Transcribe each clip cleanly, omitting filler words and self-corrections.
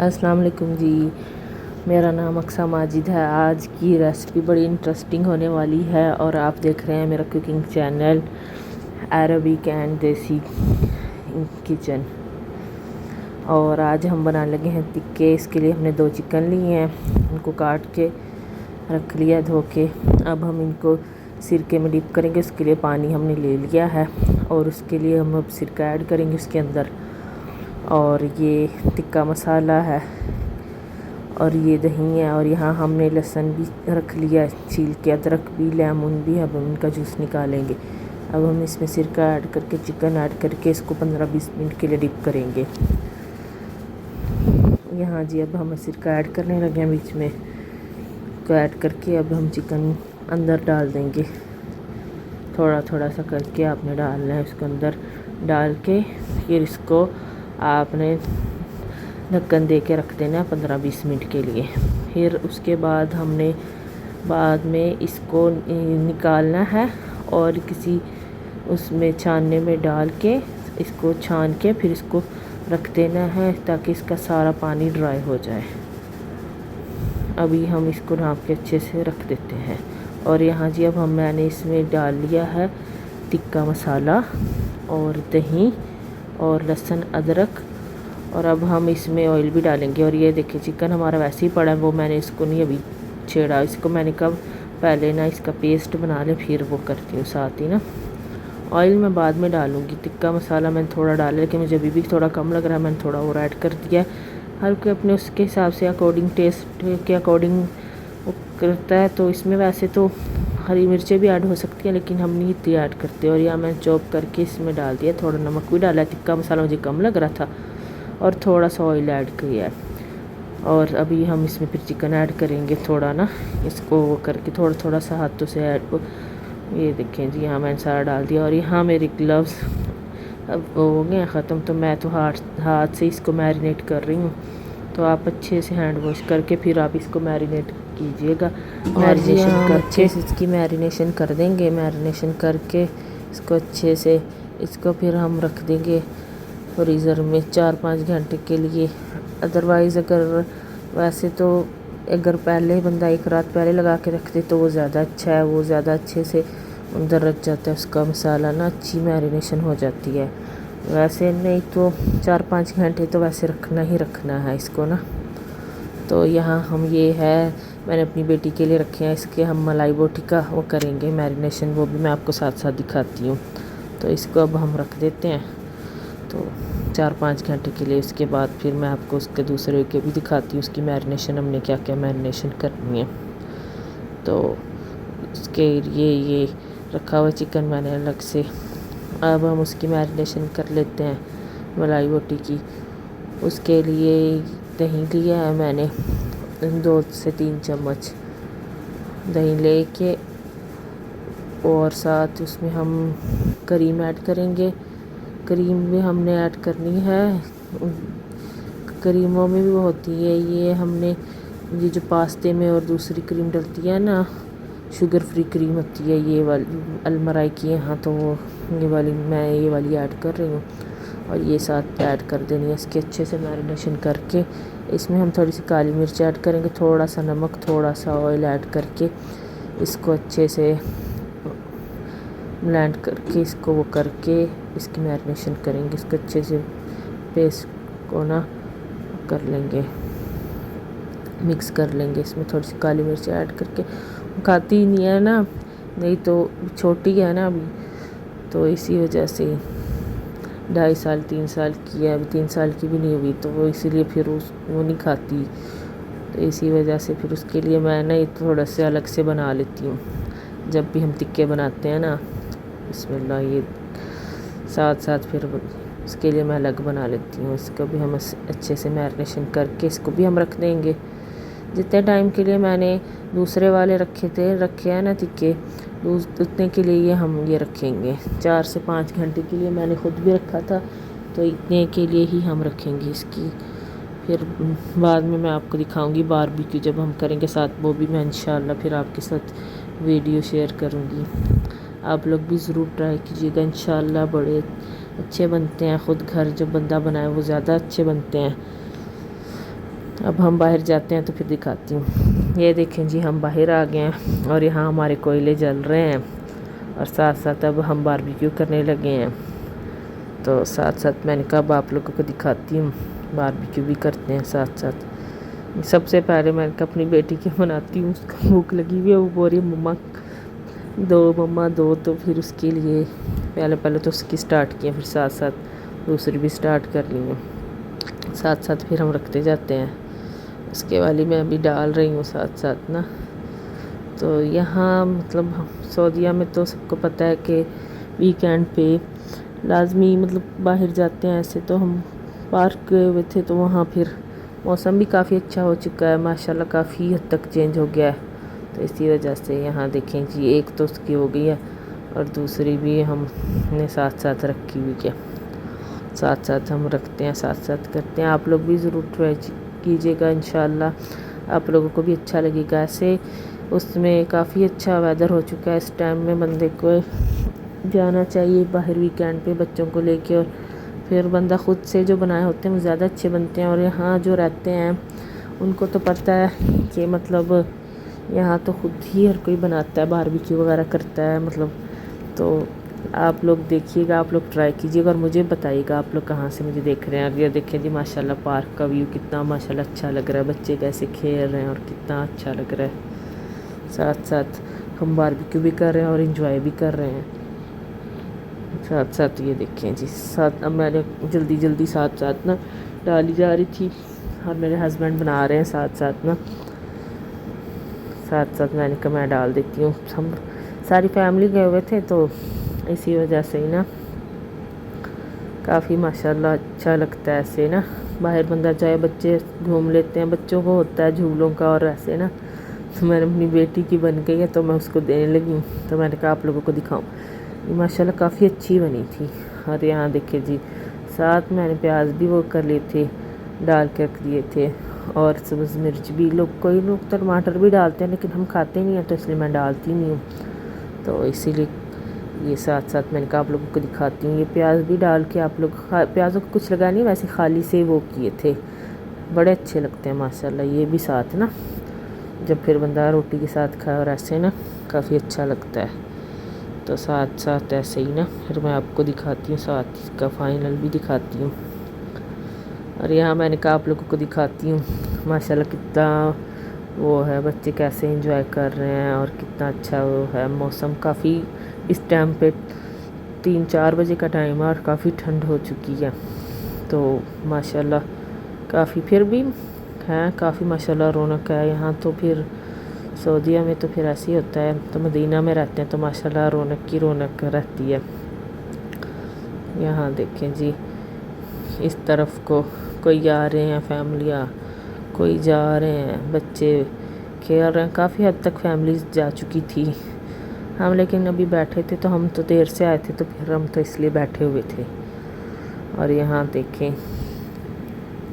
अस्सलाम वालेकुम जी। मेरा नाम अक्सा माजिद है। आज की रेसिपी बड़ी इंटरेस्टिंग होने वाली है और आप देख रहे हैं मेरा कुकिंग चैनल अरबिक एंड देसी किचन। और आज हम बनाने लगे हैं टिक्के। इसके लिए हमने 2 चिकन लिए हैं, उनको काट के रख लिया धो के। अब हम इनको सिरके में डिप करेंगे। उसके लिए पानी हमने ले लिया है और उसके लिए हम अब सिरका ऐड करेंगे उसके अंदर। और ये टिक्का मसाला है और ये दही है। और यहाँ हमने लहसुन भी रख लिया छील के, अदरक भी, लेमन भी। अब हम इनका जूस निकालेंगे। अब हम इसमें सिरका ऐड करके चिकन ऐड करके इसको 15-20 मिनट के लिए डिप करेंगे। यहाँ जी अब हम सिरका ऐड करने लगे हैं बीच में, को ऐड करके अब हम चिकन अंदर डाल देंगे। थोड़ा थोड़ा सा करके आपने डालना है उसके अंदर डाल के, फिर इसको आपने ढक्कन दे के रख देना है 15-20 मिनट के लिए। फिर उसके बाद हमने बाद में इसको निकालना है और किसी उसमें छानने में डाल के इसको छान के फिर इसको रख देना है ताकि इसका सारा पानी ड्राई हो जाए। अभी हम इसको नाप के अच्छे से रख देते हैं। और यहाँ जी अब मैंने इसमें डाल लिया है टिक्का मसाला और दही और लहसुन अदरक। और अब हम इसमें ऑयल भी डालेंगे। और ये देखिए चिकन हमारा वैसे ही पड़ा है, वो मैंने इसको नहीं अभी छेड़ा। इसको मैंने कब पहले ना इसका पेस्ट बना ले फिर वो करती हूँ साथ ही ना। ऑयल मैं बाद में डालूँगी। टिक्का मसाला मैंने थोड़ा डाला लेकिन मुझे अभी भी थोड़ा कम लग रहा है, मैंने थोड़ा और ऐड कर दिया। हर कोई अपने उसके हिसाब से अकॉर्डिंग टेस्ट के अकॉर्डिंग वो करता है। तो इसमें वैसे तो हरी मिर्चें भी ऐड हो सकती हैं लेकिन हम नहीं इतनी ऐड करते। और यहाँ मैंने चॉप करके इसमें डाल दिया, थोड़ा नमक भी डाला। टिक्का मसाला मुझे कम लग रहा था और थोड़ा सा ऑयल ऐड किया है। और अभी हम इसमें फिर चिकन ऐड करेंगे थोड़ा ना, इसको वो करके थोड़ा थोड़ा सा हाथों से ऐड। ये देखें जी यहाँ मैंने सारा डाल दिया। और यहाँ मेरे ग्लव्स अब हो गए ख़त्म, तो मैं तो हाथ से इसको मैरिनेट कर रही हूँ। तो आप अच्छे से हैंड वॉश करके फिर आप इसको मैरिनेट कीजिएगा। मैरिनेशन करके इसकी मैरिनेशन कर देंगे। मैरिनेशन करके इसको अच्छे से इसको फिर हम रख देंगे फ्रीज़र में 4-5 घंटे के लिए। अदरवाइज़ अगर वैसे तो अगर पहले बंदा एक रात पहले लगा के रख दे तो वो ज़्यादा अच्छा है, वो ज़्यादा अच्छे से अंदर रख जाता है उसका मसाला ना, अच्छी मैरिनेशन हो जाती है। वैसे नहीं तो 4-5 घंटे तो वैसे रखना ही रखना है इसको ना। तो यहाँ हम ये है मैंने अपनी बेटी के लिए रखे हैं, इसके हम मलाई बोटी का वो करेंगे मैरिनेशन, वो भी मैं आपको साथ साथ दिखाती हूँ। तो इसको अब हम रख देते हैं तो 4-5 घंटे के लिए। उसके बाद फिर मैं आपको उसके दूसरे के भी दिखाती हूँ उसकी मैरिनेशन, हमने क्या क्या मैरिनेशन करनी है। तो उसके लिए ये रखा हुआ चिकन मैंने अलग से। अब हम उसकी मैरिनेशन कर लेते हैं मलाई बोटी की। उसके लिए दही लिया है मैंने 2 से 3 चम्मच दही लेके, और साथ उसमें हम क्रीम ऐड करेंगे। क्रीम भी हमने ऐड करनी है। क्रीमों में भी वो होती है, ये हमने ये जो पास्ते में और दूसरी क्रीम डलती है ना, शुगर फ्री क्रीम होती है ये वाली अलमराई की यहाँ, तो वो ये वाली मैं ये वाली ऐड कर रही हूँ। और ये साथ ऐड कर देनी है इसके अच्छे से मैरिनेशन करके। इसमें हम थोड़ी सी काली मिर्च ऐड करेंगे, थोड़ा सा नमक, थोड़ा सा ऑयल ऐड करके इसको अच्छे से ब्लेंड करके इसको वो करके इसकी मैरिनेशन करेंगे। इसको अच्छे से पेस्ट को ना कर लेंगे, मिक्स कर लेंगे। इसमें थोड़ी सी काली मिर्च ऐड करके, खाती नहीं है ना, नहीं तो छोटी है ना अभी, तो इसी वजह से 2.5 साल 3 साल की है, अभी 3 साल की भी नहीं हुई, तो वो इसीलिए फिर वो नहीं खाती। तो इसी वजह से फिर उसके लिए मैं ना थोड़ा से अलग से बना लेती हूँ जब भी हम टिक्के बनाते हैं ना। बिस्मिल्लाह, ये साथ साथ फिर उसके लिए मैं अलग बना लेती हूँ। इसको भी हम अच्छे से मैरिनेशन करके इसको भी हम रख देंगे। जितने टाइम के लिए मैंने दूसरे वाले रखे हैं ना टिक्के, उतने के लिए ये हम ये रखेंगे। 4 से 5 घंटे के लिए मैंने खुद भी रखा था, तो इतने के लिए ही हम रखेंगे इसकी। फिर बाद में मैं आपको दिखाऊंगी बारबेक्यू जब हम करेंगे साथ, वो भी मैं इंशाल्लाह फिर आपके साथ वीडियो शेयर करूंगी। आप लोग भी ज़रूर ट्राई कीजिएगा, इंशाल्लाह बड़े अच्छे बनते हैं। ख़ुद घर जब बंदा बनाए वो ज़्यादा अच्छे बनते हैं। अब हम बाहर जाते हैं तो फिर दिखाती हूँ। ये देखें जी, हम बाहर आ गए हैं और यहाँ हमारे कोयले जल रहे हैं और साथ साथ अब हम बारबेक्यू करने लगे हैं। तो साथ साथ मैंने कहा अब आप लोगों को दिखाती हूँ, बारबेक्यू भी करते हैं साथ साथ। सबसे पहले मैंने कहा अपनी बेटी के बनाती हूँ, उसको भूख लगी हुई है, वो बोल रही मम्मा दो। तो फिर उसके लिए पहले तो उसकी स्टार्ट किया, फिर साथ साथ दूसरी भी स्टार्ट कर ली है। साथ साथ फिर हम रखते जाते हैं। उसके वाली मैं अभी डाल रही हूँ साथ साथ ना। तो यहाँ मतलब सऊदीया में तो सबको पता है कि वीकेंड पे लाजमी मतलब बाहर जाते हैं। ऐसे तो हम पार्क गए हुए थे, तो वहाँ फिर मौसम भी काफ़ी अच्छा हो चुका है माशाल्लाह, काफ़ी हद तक चेंज हो गया है। तो इसी वजह से यहाँ देखें जी, एक तो उसकी हो गई है और दूसरी भी हमने साथ साथ रखी हुई है। साथ साथ हम रखते हैं, साथ साथ करते हैं। आप लोग भी ज़रूर ट्राई कीजिएगा, इंशाल्लाह आप लोगों को भी अच्छा लगेगा। ऐसे उसमें काफ़ी अच्छा वेदर हो चुका है, इस टाइम में बंदे को जाना चाहिए बाहर वीकेंड पे बच्चों को लेके, और फिर बंदा ख़ुद से जो बनाए होते हैं वो ज़्यादा अच्छे बनते हैं। और यहाँ जो रहते हैं उनको तो पता है कि मतलब यहाँ तो ख़ुद ही हर कोई बनाता है, बारबेक्यू वगैरह करता है मतलब। तो आप लोग देखिएगा, आप लोग ट्राई कीजिएगा और मुझे बताइएगा आप लोग कहाँ से मुझे देख रहे हैं। और ये देखें जी माशाल्लाह, पार्क का व्यू कितना माशाल्लाह अच्छा लग रहा है, बच्चे कैसे खेल रहे हैं और कितना अच्छा लग रहा है। साथ साथ हम बारबेक्यू भी कर रहे हैं और एंजॉय भी कर रहे हैं साथ साथ। ये देखें जी, साथ अब मैंने जल्दी साथ साथ ना डाली जा रही थी और मेरे हस्बैंड बना रहे हैं साथ साथ ना। साथ साथ मैंने कहा मैं डाल देती हूँ। हम सारी फैमिली गए हुए थे तो इसी वजह से ही ना काफ़ी माशाल्लाह अच्छा लगता है ऐसे ना। बाहर बंदा जाए, बच्चे घूम लेते हैं, बच्चों को होता है झूलों का और ऐसे ना। तो मैंने अपनी बेटी की बन गई है तो मैं उसको देने लगी, तो मैंने कहा आप लोगों को दिखाऊं। ये माशाल्लाह काफ़ी अच्छी बनी थी। और यहाँ देखिए जी, साथ मैंने प्याज भी वो कर लिए थे, डाल के रख दिए थे, और सब्ज़ मिर्च भी। कोई लोग टमाटर भी डालते हैं लेकिन हम खाते नहीं हैं तो इसलिए मैं डालती नहीं हूँ। तो इसीलिए ये साथ साथ मैंने कहा आप लोगों को दिखाती हूँ। ये प्याज भी डाल के आप लोग प्याज़ों को कुछ लगा नहीं, वैसे खाली से वो किए थे, बड़े अच्छे लगते हैं माशाल्लाह। ये भी साथ ना जब फिर बंदा रोटी के साथ खाए और ऐसे ना काफ़ी अच्छा लगता है। तो साथ साथ ऐसे ही ना फिर मैं आपको दिखाती हूँ, साथ इसका फाइनल भी दिखाती हूँ। और यहाँ मैंने कहा आप लोगों को दिखाती हूँ माशाल्लाह कितना वो है, बच्चे कैसे एंजॉय कर रहे हैं और कितना अच्छा वो है मौसम। काफ़ी इस टाइम पे 3-4 बजे का टाइम है और काफ़ी ठंड हो चुकी है। तो माशाल्लाह काफ़ी फिर भी है, काफ़ी माशाल्लाह रौनक है यहाँ। तो फिर सऊदीया में तो फिर ऐसे ही होता है, तो मदीना में रहते हैं तो माशाल्लाह रौनक की रौनक रहती है। यहाँ देखें जी, इस तरफ को कोई आ रहे हैं फैमिलियाँ, कोई जा रहे हैं, बच्चे खेल रहे हैं। काफ़ी हद तक फैमिलीज जा चुकी थी हम, लेकिन अभी बैठे थे तो हम तो देर से आए थे तो फिर हम तो इसलिए बैठे हुए थे। और यहाँ देखें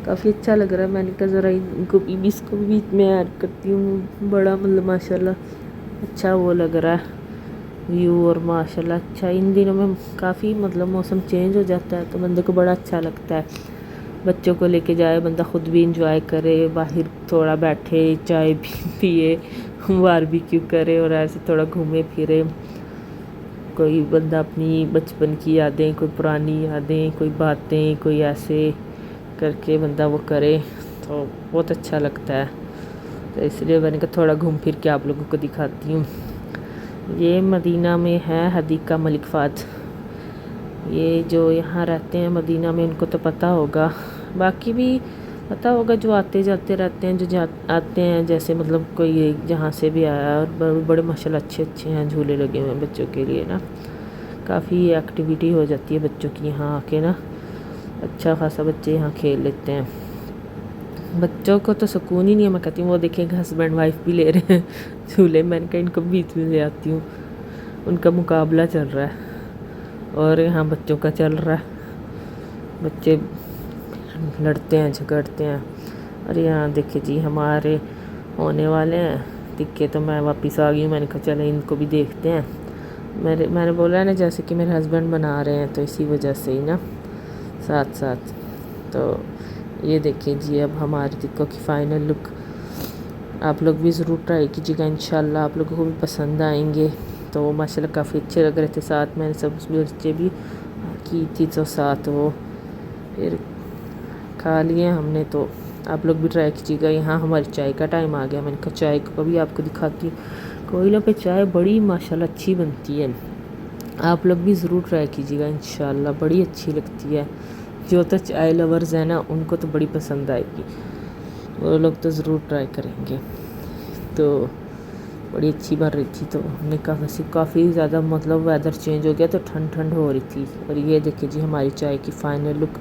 काफ़ी अच्छा लग रहा है। मैंने कहा ज़रा इनको भी इसको भी बीच में ऐड करती हूँ, बड़ा मतलब माशाल्लाह अच्छा वो लग रहा है व्यू। और माशाल्लाह अच्छा, इन दिनों में काफ़ी मतलब मौसम चेंज हो जाता है तो बंदे को बड़ा अच्छा लगता है। बच्चों को लेके जाए बंदा, ख़ुद भी इंजॉय करे, बाहर थोड़ा बैठे, चाय भी पिए, बारबेक्यू करे और ऐसे थोड़ा घूमे फिरे। कोई बंदा अपनी बचपन की यादें, कोई पुरानी यादें, कोई बातें, कोई ऐसे करके बंदा वो करे तो बहुत अच्छा लगता है। तो इसलिए मैंने कहा थोड़ा घूम फिर के आप लोगों को दिखाती हूँ। ये मदीना में है हदीक़ा मलिक फ़हद। ये जो यहाँ रहते हैं मदीना में उनको तो पता होगा, बाकी भी पता होगा जो आते जाते रहते हैं, जो आते हैं जैसे मतलब कोई जहाँ से भी आया। और बड़े बड़े माशाल्लाह अच्छे अच्छे हैं झूले लगे हुए हैं बच्चों के लिए ना। काफ़ी एक्टिविटी हो जाती है बच्चों की यहाँ आके ना, अच्छा खासा बच्चे यहाँ खेल लेते हैं। बच्चों को तो सुकून ही नहीं है। मैं कहती हूँ वो देखेंगे हस्बैंड वाइफ भी ले रहे हैं झूले, मैंने कहा इनको बीच में ले आती हूँ, उनका मुकाबला चल रहा है और यहाँ बच्चों का चल रहा है। बच्चे लड़ते हैं, झगड़ते हैं। और यहाँ देखिए जी हमारे होने वाले हैं टिक्के, तो मैं वापस आ गई हूँ। मैंने कहा चले इनको भी देखते हैं। मैंने बोला है ना जैसे कि मेरे हस्बैंड बना रहे हैं तो इसी वजह से ही ना साथ साथ। तो یہ دیکھیں جی اب ہماری ٹکوں کی فائنل لک. آپ لوگ بھی ضرور ٹرائی کیجیے گا، انشاءاللہ آپ لوگوں کو بھی پسند آئیں گے. تو ماشاءاللہ کافی اچھے لگ رہے تھے. ساتھ میں نے سبز مرچیں بھی کی تھی تو ساتھ وہ پھر کھا لیے ہم نے. تو آپ لوگ بھی ٹرائی کیجیے گا. یہاں ہماری چائے کا ٹائم آ گیا. میں نے کہا چائے کو بھی آپ کو دکھاتی ہوں. کوئلہ پہ چائے بڑی ماشاءاللہ اچھی بنتی ہے. آپ لوگ بھی ضرور ٹرائی کیجیے گا انشاءاللہ، بڑی اچھی لگتی ہے. جو تو چائے لورز ہیں نا ان کو تو بڑی پسند آئے گی، وہ لوگ تو ضرور ٹرائی کریں گے. تو بڑی اچھی بن رہی تھی. تو ہم نے کہا ویسے کافی زیادہ مطلب ویدر چینج ہو گیا تو ٹھنڈ ٹھنڈ ہو رہی تھی. اور یہ دیکھیں جی ہماری چائے کی فائنل لک